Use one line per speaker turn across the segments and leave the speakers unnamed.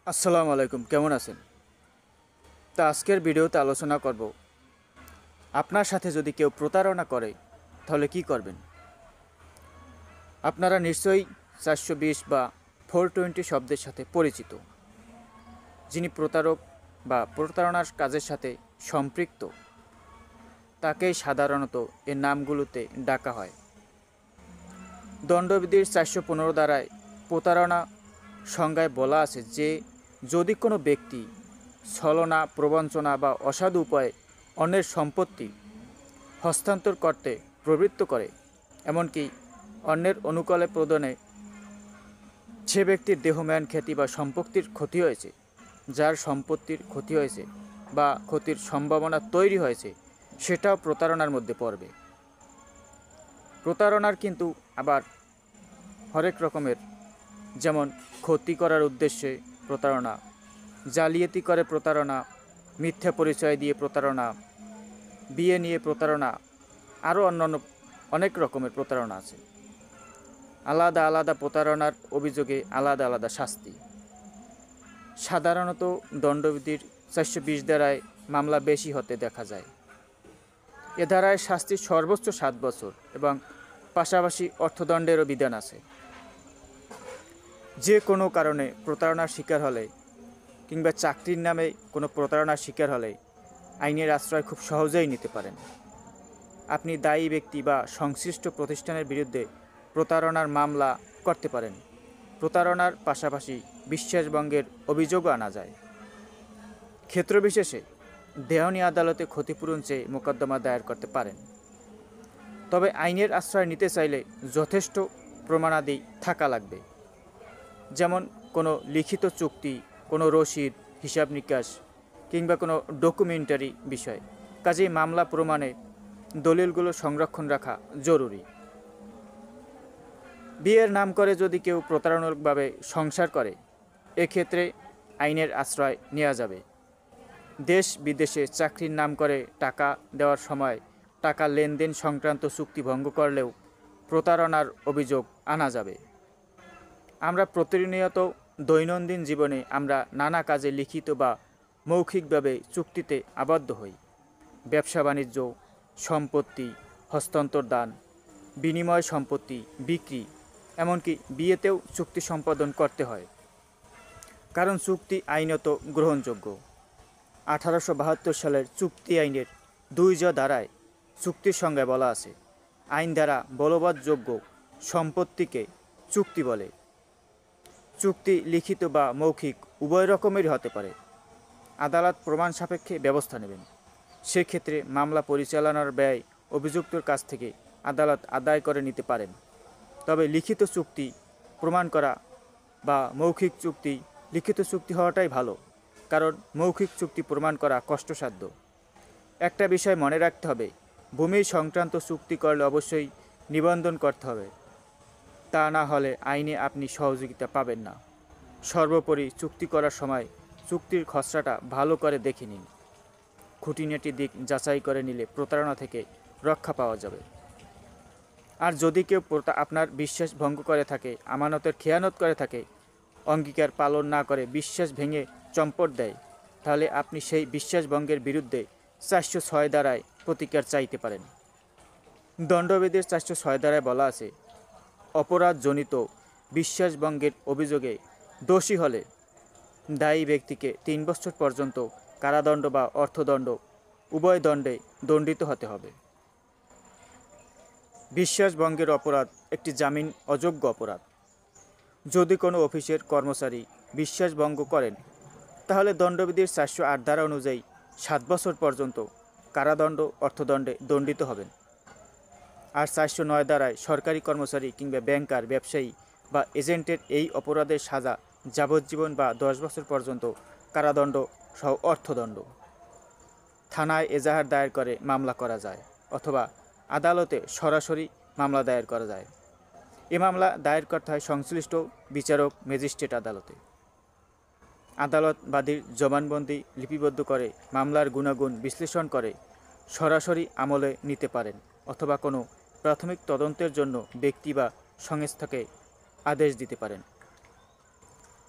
আসসালামু আলাইকুম, কেমন আছেন? তা আজকের ভিডিওতে আলোচনা করব আপনার সাথে যদি কেউ প্রতারণা করে তাহলে কি করবেন। আপনারা নিশ্চয়ই 420 বা 420 শব্দের সাথে পরিচিত। যিনি প্রতারক বা প্রতারণার কাজের সাথে সম্পৃক্ত তাকেই সাধারণত এর নামগুলোতে ডাকা হয়। দণ্ডবিধির 415 ধারায় প্রতারণা সংজ্ঞায় বলা আছে যে যদি কোনো ব্যক্তি ছলনা, প্রবঞ্চনা বা অসাধু উপায়ে অন্যের সম্পত্তি হস্তান্তর করতে প্রবৃত্ত করে, এমনকি অন্যের অনুকূলে প্রদানে সে ব্যক্তির দেহম্যান খ্যাতি বা সম্পত্তির ক্ষতি হয়েছে, যার সম্পত্তির ক্ষতি হয়েছে বা ক্ষতির সম্ভাবনা তৈরি হয়েছে, সেটাও প্রতারণার মধ্যে পড়বে। প্রতারণার কিন্তু আবার হরেক রকমের, যেমন ক্ষতি করার উদ্দেশ্যে প্রতারণা, জালিয়াতি করে প্রতারণা, মিথ্যা পরিচয় দিয়ে প্রতারণা, বিয়ে নিয়ে প্রতারণা, আরও অন্যান্য অনেক রকমের প্রতারণা আছে। আলাদা আলাদা প্রতারণার অভিযোগে আলাদা আলাদা শাস্তি। সাধারণত দণ্ডবিধির 420 ধারায় মামলা বেশি হতে দেখা যায়। এ ধারায় শাস্তি সর্বোচ্চ 7 বছর এবং পাশাপাশি অর্থদণ্ডেরও বিধান আছে। যে কোনো কারণে প্রতারণার শিকার হলে কিংবা চাকরির নামে কোনো প্রতারণার শিকার হলে আইনের আশ্রয় খুব সহজেই নিতে পারেন। আপনি দায়ী ব্যক্তি বা সংশ্লিষ্ট প্রতিষ্ঠানের বিরুদ্ধে প্রতারণার মামলা করতে পারেন। প্রতারণার পাশাপাশি বিশ্বাসভঙ্গের অভিযোগও আনা যায়। ক্ষেত্রবিশেষে দেওয়ানি আদালতে ক্ষতিপূরণ চেয়ে মোকদ্দমা দায়ের করতে পারেন। তবে আইনের আশ্রয় নিতে চাইলে যথেষ্ট প্রমাণাদি থাকা লাগবে, যেমন কোনো লিখিত চুক্তি, কোনো রসিদ, হিসাব নিকাশ কিংবা কোনো ডকুমেন্টারি বিষয়। কাজেই মামলা প্রমাণে দলিলগুলো সংরক্ষণ রাখা জরুরি। বিয়ের নাম করে যদি কেউ প্রতারণামূলকভাবে সংসার করে, এক্ষেত্রে আইনের আশ্রয় নেওয়া যাবে। দেশ বিদেশে চাকরির নাম করে টাকা দেওয়ার সময় টাকা লেনদেন সংক্রান্ত চুক্তি ভঙ্গ করলেও প্রতারণার অভিযোগ আনা যাবে। আমরা প্রতিনিয়ত দৈনন্দিন জীবনে আমরা নানা কাজে লিখিত বা মৌখিকভাবে চুক্তিতে আবদ্ধ হই। ব্যবসা বাণিজ্য, সম্পত্তি হস্তান্তর, দান, বিনিময় সম্পত্তি বিক্রি, এমনকি বিয়েতেও চুক্তি সম্পাদন করতে হয়, কারণ চুক্তি আইনত গ্রহণযোগ্য। 1872 সালের চুক্তি আইনের 2 ধারায় চুক্তির সংজ্ঞায় বলা আছে, আইন দ্বারা বলবৎযোগ্য সম্পত্তিকে চুক্তি বলে। চুক্তি লিখিত বা মৌখিক উভয় রকমেরই হতে পারে। আদালত প্রমাণ সাপেক্ষে ব্যবস্থা নেবেন। সেক্ষেত্রে মামলা পরিচালনার ব্যয় অভিযুক্তর কাছ থেকে আদালত আদায় করে নিতে পারেন। তবে লিখিত চুক্তি প্রমাণ করা বা মৌখিক চুক্তি, লিখিত চুক্তি হওয়াটাই ভালো, কারণ মৌখিক চুক্তি প্রমাণ করা কষ্টসাধ্য। একটা বিষয় মনে রাখতে হবে, ভূমি সংক্রান্ত চুক্তি করলে অবশ্যই নিবন্ধন করতে হবে, তা না হলে আইনে আপনি সহযোগিতা পাবেন না। সর্বোপরি চুক্তি করার সময় চুক্তির খসড়াটা ভালো করে দেখে নিন। খুঁটিনাটি দিক যাচাই করে নিলে প্রতারণা থেকে রক্ষা পাওয়া যাবে। আর যদি কেউ আপনার বিশ্বাস ভঙ্গ করে থাকে, আমানতের খেয়ানত করে থাকে, অঙ্গীকার পালন না করে বিশ্বাস ভেঙে চম্পট দেয়, তাহলে আপনি সেই বিশ্বাস ভঙ্গের বিরুদ্ধে 406 ধারায় প্রতিকার চাইতে পারেন। দণ্ডবিধির 406 ধারায় বলা আছে, অপরাধজনিত বিশ্বাসভঙ্গের অভিযোগে দোষী হলে দায়ী ব্যক্তিকে 3 বছর পর্যন্ত কারাদণ্ড বা অর্থদণ্ড উভয় দণ্ডে দণ্ডিত হতে হবে। বিশ্বাসভঙ্গের অপরাধ একটি জামিন অযোগ্য অপরাধ। যদি কোনো অফিসের কর্মচারী বিশ্বাসভঙ্গ করেন, তাহলে দণ্ডবিধির 408 ধারা অনুযায়ী 7 বছর পর্যন্ত কারাদণ্ড অর্থদণ্ডে দণ্ডিত হবেন। আর 409 ধারায় সরকারি কর্মচারী কিংবা ব্যাংকার, ব্যবসায়ী বা এজেন্টের এই অপরাধের সাজা যাবজ্জীবন বা 10 বছর পর্যন্ত কারাদণ্ড সহ অর্থদণ্ড। থানায় এজাহার দায়ের করে মামলা করা যায়, অথবা আদালতে সরাসরি মামলা দায়ের করা যায়। এ মামলা দায়ের করতে হয় সংশ্লিষ্ট বিচারক ম্যাজিস্ট্রেট আদালতে। আদালত বাদীর জবানবন্দি লিপিবদ্ধ করে মামলার গুণাগুণ বিশ্লেষণ করে সরাসরি আমলে নিতে পারেন, অথবা কোনো প্রাথমিক তদন্তের জন্য ব্যক্তি বা সংস্থাকে আদেশ দিতে পারেন।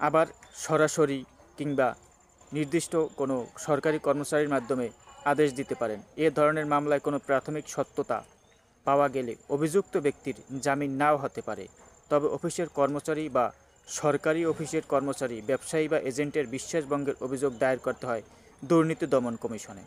আবার সরাসরি কিংবা নির্দিষ্ট কোনো সরকারি কর্মচারীর মাধ্যমে আদেশ দিতে পারেন। এ ধরনের মামলায় কোনো প্রাথমিক সত্যতা পাওয়া গেলে অভিযুক্ত ব্যক্তির জামিন নাও হতে পারে। তবে অফিসের কর্মচারী বা সরকারি অফিসের কর্মচারী, ব্যবসায়ী বা এজেন্টের বিশ্বাসভঙ্গের অভিযোগ দায়ের করতে হয় দুর্নীতি দমন কমিশনে।